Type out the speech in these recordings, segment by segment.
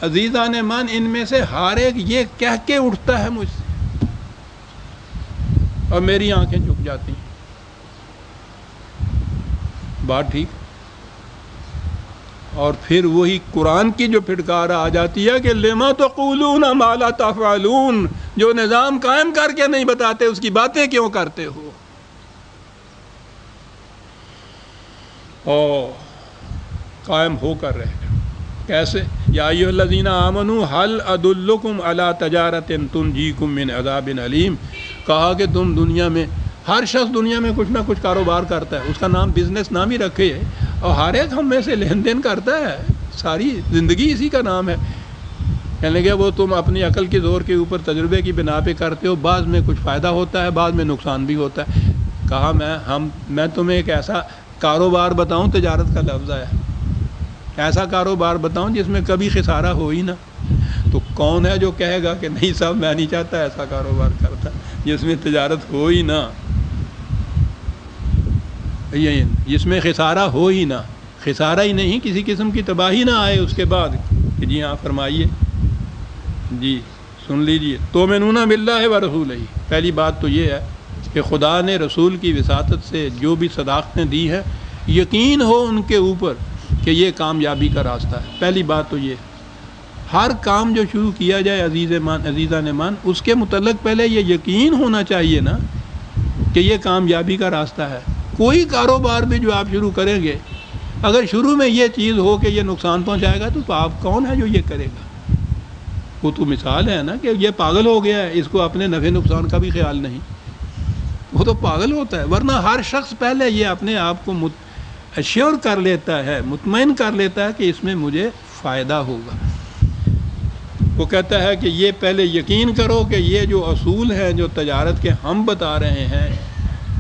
عزیزان من ان میں سے ہر ایک یہ کہہ کے اٹھتا ہے مجھ سے اور میری آنکھیں جھک جاتی ہیں. بات ٹھیک. اور پھر وہی قرآن کی جو پھٹکار آ جاتی ہے کہ لما تقولون ما لا تفعلون، جو نظام قائم کر کے نہیں بتاتے اس کی باتیں کیوں کرتے ہو. اور قائم ہو کر رہے ہیں. کیسے؟ یا ایھا الذین آمنوا هل ادلکم علی تجارۃ تنجیکم من عذاب علیم. کہا کہ تم دنیا میں، ہر شخص دنیا میں کچھ نہ کچھ کاروبار کرتا ہے، اس کا نام بزنس نام ہی رکھے ہے، اور ہر ایک ہم میں سے لین دین کرتا ہے، ساری زندگی اسی کا نام ہے. کہنے لگے وہ تم اپنی عقل کے زور کے اوپر تجربے کی بنا پہ کرتے ہو، بعض میں کچھ فائدہ ہوتا ہے، بعض میں نقصان بھی ہوتا ہے. کہا میں تمہیں ایک ایسا کاروبار بتاؤں، تجارت کا لفظ ہے، ایسا کاروبار بتاؤں جس میں کبھی خسارہ ہو ہی نہ. تو کون ہے جو کہے گا کہ نہیں صاحب میں نہیں چاہتا ایسا کاروبار کرتا جس میں تجارت ہو ہی نہ، جس میں خسارہ ہو ہی نہ، خسارہ ہی نہیں، کسی قسم کی تباہی نہ آئے اس کے بعد. کہ جی ہاں فرمائیے، جی سن لیجئے. تؤمنون باللہ ورسولہ، پہلی بات تو یہ ہے کہ خدا نے رسول کی وساطت سے جو بھی صداقتیں دی ہے، یقین ہو ان کے اوپر کہ یہ کامیابی کا راستہ ہے. پہلی بات تو یہ ہے. ہر کام جو شروع کیا جائے عزیزان مان، اس کے متعلق پہلے یہ یقین ہونا چاہیے نا کہ یہ کامیابی کا راستہ ہے. کوئی کاروبار بھی جو آپ شروع کریں گے، اگر شروع میں یہ چیز ہو کہ یہ نقصان پہنچائے گا، تو آپ کون ہے جو یہ کرے گا؟ وہ تو مثال ہے نا کہ یہ پاگل ہو گیا ہے، اس کو اپنے نفع نقصان کا بھی خیال نہیں، وہ تو پاگل ہوتا ہے. ورنہ ہر شخص پہلے یہ اپنے آپ کو ایشور کر لیتا ہے، مطمئن کر لیتا ہے کہ اس میں مجھے فائدہ ہوگا. وہ کہتا ہے کہ یہ پہلے یقین کرو کہ یہ جو اصول ہیں جو تجارت کے ہم بتا رہے ہیں،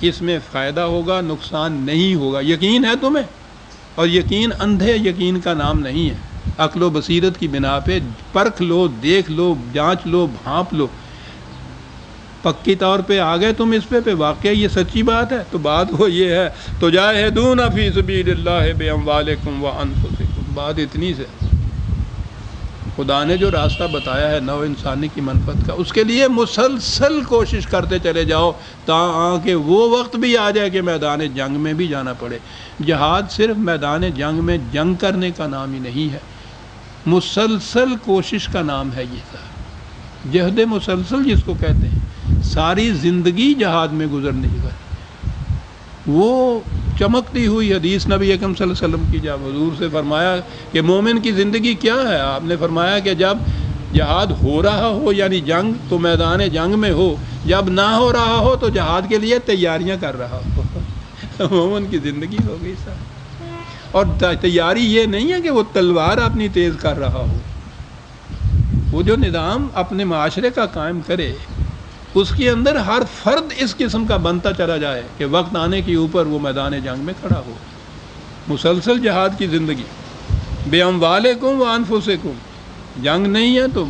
اس میں فائدہ ہوگا، نقصان نہیں ہوگا. یقین ہے تمہیں؟ اور یقین اندھے یقین کا نام نہیں ہے. عقل و بصیرت کی بنا پہ پرکھ لو، دیکھ لو، جانچ لو، بھانپ لو. پکی طور پہ آ گئے تم اس پہ واقعی یہ سچی بات ہے، تو بات وہ یہ ہے تجاہدون فی سبیل اللہ باموالکم وانفسکم. بات اتنی سے خدا نے جو راستہ بتایا ہے نو انسانی کی منفعت کا، اس کے لیے مسلسل کوشش کرتے چلے جاؤ تاکہ کہ وہ وقت بھی آ جائے کہ میدان جنگ میں بھی جانا پڑے. جہاد صرف میدان جنگ میں جنگ کرنے کا نام ہی نہیں ہے، مسلسل کوشش کا نام ہے. یہ جہد مسلسل جس کو کہتے ہیں، ساری زندگی جہاد میں گزرنے کی. وہ چمکتی ہوئی حدیث نبی اکرم صلی اللہ علیہ وسلم کی، جب حضور سے فرمایا کہ مومن کی زندگی کیا ہے، آپ نے فرمایا کہ جب جہاد ہو رہا ہو یعنی جنگ تو میدان جنگ میں ہو، جب نہ ہو رہا ہو تو جہاد کے لیے تیاریاں کر رہا ہو. مومن کی زندگی ہو گئی صاحب. اور تیاری یہ نہیں ہے کہ وہ تلوار اپنی تیز کر رہا ہو. وہ جو نظام اپنے معاشرے کا قائم کرے، اس کے اندر ہر فرد اس قسم کا بنتا چلا جائے کہ وقت آنے کے اوپر وہ میدان جنگ میں کھڑا ہو. مسلسل جہاد کی زندگی. بے اموالکم و انفسکم، جنگ نہیں ہے تو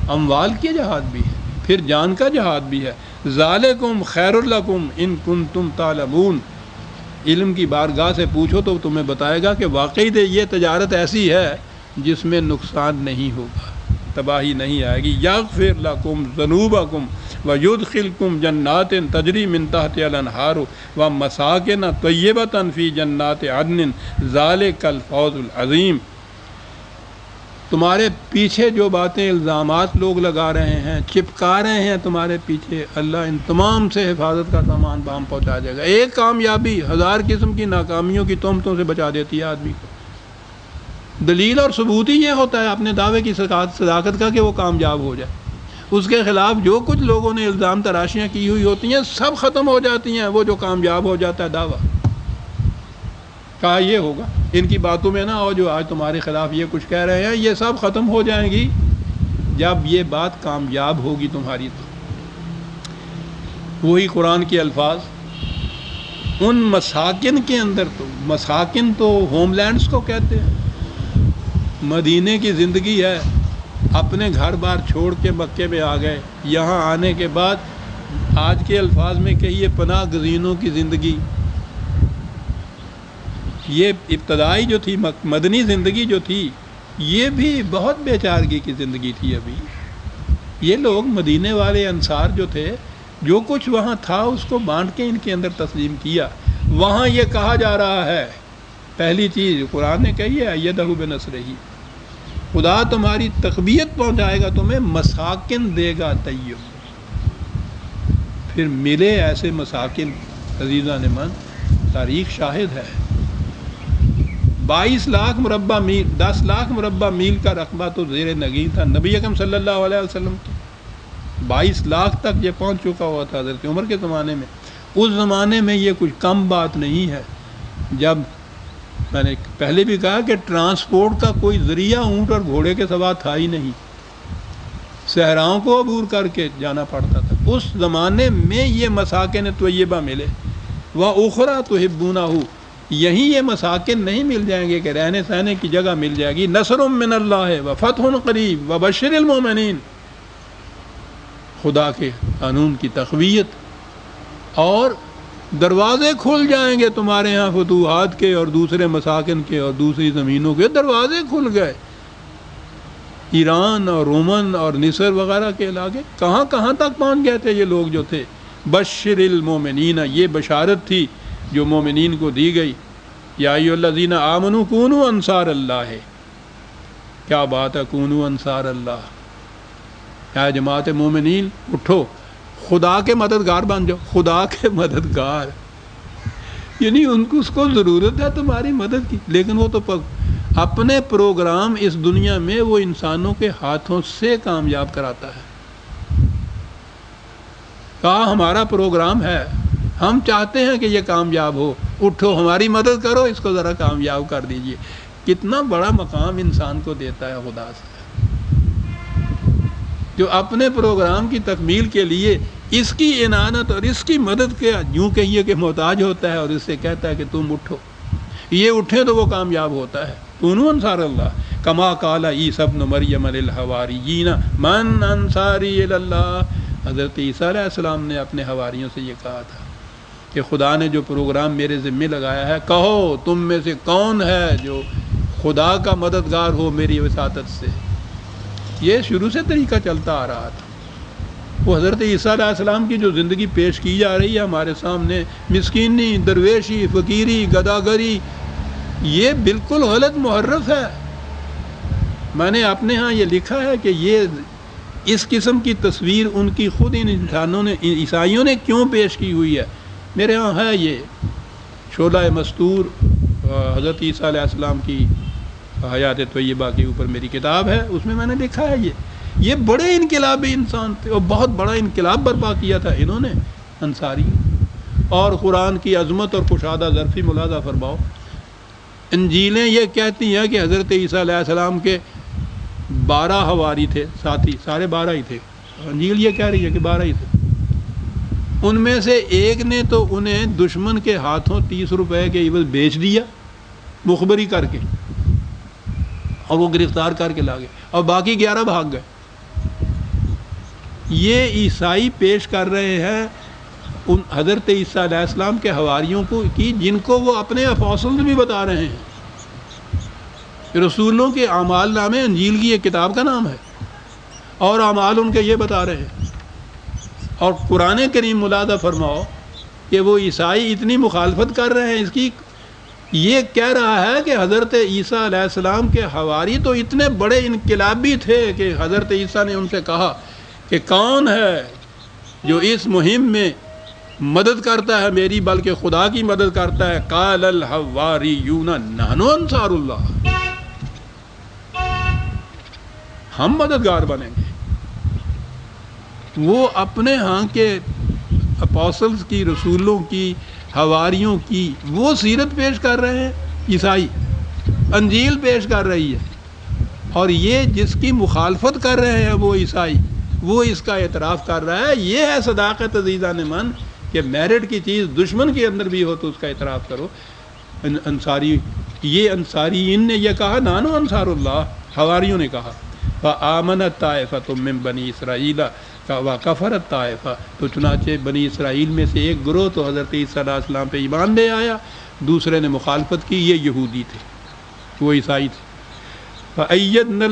اموال کی جہاد بھی ہے، پھر جان کا جہاد بھی ہے. ذالکم خیر لکم ان کنتم تعلمون. علم کی بارگاہ سے پوچھو تو تمہیں بتائے گا کہ واقعی یہ تجارت ایسی ہے جس میں نقصان نہیں ہوگا، تباہی نہیں آئے گی. یغفر لکم ذنوبکم وَيُدْخِلْكُمْ جَنَّاتٍ تَجْرِي مِنْ تَحْتِهَا الْأَنْهَارُ وَمَسَاكِنَ طَيِّبَةً فِي جَنَّاتِ عَدْنٍ ذَلِكَ الْفَوْزُ الْعَظِيمُ. تمہارے پیچھے جو باتیں الزامات لوگ لگا رہے ہیں، چپکا رہے ہیں تمہارے پیچھے، اللہ ان تمام سے حفاظت کا سامان بام پہنچا دے گا. ایک کامیابی 1000 قسم کی ناکامیوں کی تہمتوں سے بچا دیتی ہے آدمی کو. دلیل اور ثبوت ہی یہ ہوتا ہے اپنے دعوے کی صداقت کا کہ وہ کامیاب ہو جائے. اس کے خلاف جو کچھ لوگوں نے الزام تراشیاں کی ہوئی ہوتی ہیں سب ختم ہو جاتی ہیں. وہ جو کامیاب ہو جاتا ہے دعویٰ، کہا یہ ہوگا، ان کی باتوں میں نہ ہو جو آج تمہارے خلاف یہ کچھ کہہ رہے ہیں، یہ سب ختم ہو جائیں گی جب یہ بات کامیاب ہوگی تمہاری. تو وہی قرآن کے الفاظ ان مساکن کے اندر. تو مساکن تو ہوم لینڈز کو کہتے ہیں. مدینے کی زندگی ہے، اپنے گھر بار چھوڑ کے مکے میں آ گئے. یہاں آنے کے بعد آج کے الفاظ میں کہیے پناہ گزینوں کی زندگی. یہ ابتدائی جو تھی مدنی زندگی جو تھی یہ بھی بہت بے چارگی کی زندگی تھی ابھی. یہ لوگ مدینے والے انصار جو تھے، جو کچھ وہاں تھا اس کو بانٹ کے ان کے اندر تسلیم کیا. وہاں یہ کہا جا رہا ہے، پہلی چیز قرآن نے کہی ہے ایدہ بنصرہ، خدا تمہاری تقویت پہنچائے گا، تمہیں مساکن دے گا طیب. پھر ملے ایسے مساکن عزیزان من، تاریخ شاہد ہے. 22 لاکھ مربع میل، 10 لاکھ مربع میل کا رقبہ تو زیر نگین تھا نبی اکرم صلی اللہ علیہ وسلم کی. 22 لاکھ تک یہ پہنچ چکا ہوا تھا حضرت عمر کے زمانے میں. اس زمانے میں یہ کچھ کم بات نہیں ہے. جب میں نے پہلے بھی کہا کہ ٹرانسپورٹ کا کوئی ذریعہ اونٹ اور گھوڑے کے سوا تھا ہی نہیں، صحراؤں کو عبور کر کے جانا پڑتا تھا. اس زمانے میں یہ مساکن طیبہ ملے. وَأُخْرَىٰ تُحِبُّونَهُ، یہیں یہ مساکن نہیں مل جائیں گے کہ رہنے سہنے کی جگہ مل جائے گی. نصر من اللہ وفتح قریب وبشر المؤمنین، خدا کے قانون کی تقویت، اور دروازے کھل جائیں گے تمہارے ہاں فتوحات کے اور دوسرے مساکن کے اور دوسری زمینوں کے دروازے کھل گئے. ایران اور رومن اور مصر وغیرہ کے علاقے کہاں کہاں تک پہنچ گئے تھے یہ لوگ جو تھے. بشر المومنین، یہ بشارت تھی جو مومنین کو دی گئی. یا ایھا الذین آمنوا کونوا انصار اللہ. کیا بات ہے، کونوا انصار اللہ. یا جماعت مومنین اٹھو، خدا کے مددگار بن جاؤ. خدا کے مددگار، یعنی اس کو ضرورت ہے تمہاری مدد کی، لیکن وہ تو اپنے پروگرام اس دنیا میں وہ انسانوں کے ہاتھوں سے کامیاب کراتا ہے. کہا ہمارا پروگرام ہے، ہم چاہتے ہیں کہ یہ کامیاب ہو، اٹھو ہماری مدد کرو، اس کو ذرا کامیاب کر دیجئے. کتنا بڑا مقام انسان کو دیتا ہے خدا سے، جو اپنے پروگرام کی تکمیل کے لیے اس کی انانت اور اس کی مدد کے یوں کہیے کہ محتاج ہوتا ہے، اور اس سے کہتا ہے کہ تم اٹھو. یہ اٹھے تو وہ کامیاب ہوتا ہے. کونوا انصار اللہ کما قال عیسی ابن مریم للحواریین من انصاری الی اللہ. حضرت عیسیٰ علیہ السلام نے اپنے حواریوں سے یہ کہا تھا کہ خدا نے جو پروگرام میرے ذمے لگایا ہے، کہو تم میں سے کون ہے جو خدا کا مددگار ہو میری وساطت سے. یہ شروع سے طریقہ چلتا آ رہا تھا. وہ حضرت عیسیٰ علیہ السلام کی جو زندگی پیش کی جا رہی ہے ہمارے سامنے، مسکینی، درویشی، فقیری، گداگری، یہ بالکل غلط محرف ہے. میں نے اپنے ہاں یہ لکھا ہے کہ یہ اس قسم کی تصویر ان کی خود ان انسانوں نے، عیسائیوں نے کیوں پیش کی ہوئی ہے. میرے ہاں ہے یہ شعلہ مستور، حضرت عیسیٰ علیہ السلام کی حیات طیبہ کے اوپر میری کتاب ہے، اس میں میں نے لکھا ہے یہ بڑے انقلابی انسان تھے اور بہت بڑا انقلاب برپا کیا تھا انہوں نے، انصاری. اور قرآن کی عظمت اور کشادہ ظرفی ملاحظہ فرماؤ. انجیلیں یہ کہتی ہیں کہ حضرت عیسیٰ علیہ السلام کے 12 حواری تھے، ساتھی، سارے 12 ہی تھے. انجیل یہ کہہ رہی ہے کہ 12 ہی تھے. ان میں سے ایک نے تو انہیں دشمن کے ہاتھوں 30 روپے کے عوض بیچ دیا، مخبری کر کے، اور وہ گرفتار کر کے لا گئے، اور باقی 11 بھاگ گئے. یہ عیسائی پیش کر رہے ہیں ان حضرت عیسیٰ علیہ السلام کے حواریوں کو کی، جن کو وہ اپنے اپوسٹل بھی بتا رہے ہیں. رسولوں کے اعمال نامے انجیل کی ایک کتاب کا نام ہے، اور اعمال ان کے یہ بتا رہے ہیں. اور قرآن کریم ملاحظہ فرماؤ کہ وہ عیسائی اتنی مخالفت کر رہے ہیں اس کی. یہ کہہ رہا ہے کہ حضرت عیسیٰ علیہ السلام کے حواری تو اتنے بڑے انقلابی تھے کہ حضرت عیسیٰ نے ان سے کہا کہ کون ہے جو اس مہم میں مدد کرتا ہے میری، بلکہ خدا کی مدد کرتا ہے. قال الحواریون نحن انصار اللہ، ہم مددگار بنیں گے. وہ اپنے ہاں کے اپوسلز کی، رسولوں کی، حواریوں کی وہ سیرت پیش کر رہے ہیں. عیسائی انجیل پیش کر رہی ہے، اور یہ جس کی مخالفت کر رہے ہیں وہ عیسائی، وہ اس کا اعتراف کر رہا ہے. یہ ہے صداقت عزیزان من، کہ میرٹ کی چیز دشمن کے اندر بھی ہو تو اس کا اعتراف کرو. انصاری، یہ انصاریین نے یہ کہا نانو انصار اللہ، حواریوں نے کہا. فآمنت طائفۃ من بنی اسرائیل وکفرت طائفہ، تو چنانچہ بنی اسرائیل میں سے ایک گروہ تو حضرت عیسیٰ علیہ السلام پہ ایمان لے آیا، دوسرے نے مخالفت کی. یہ یہودی تھے، وہ عیسائی تھے. فَأَيَّدْنَا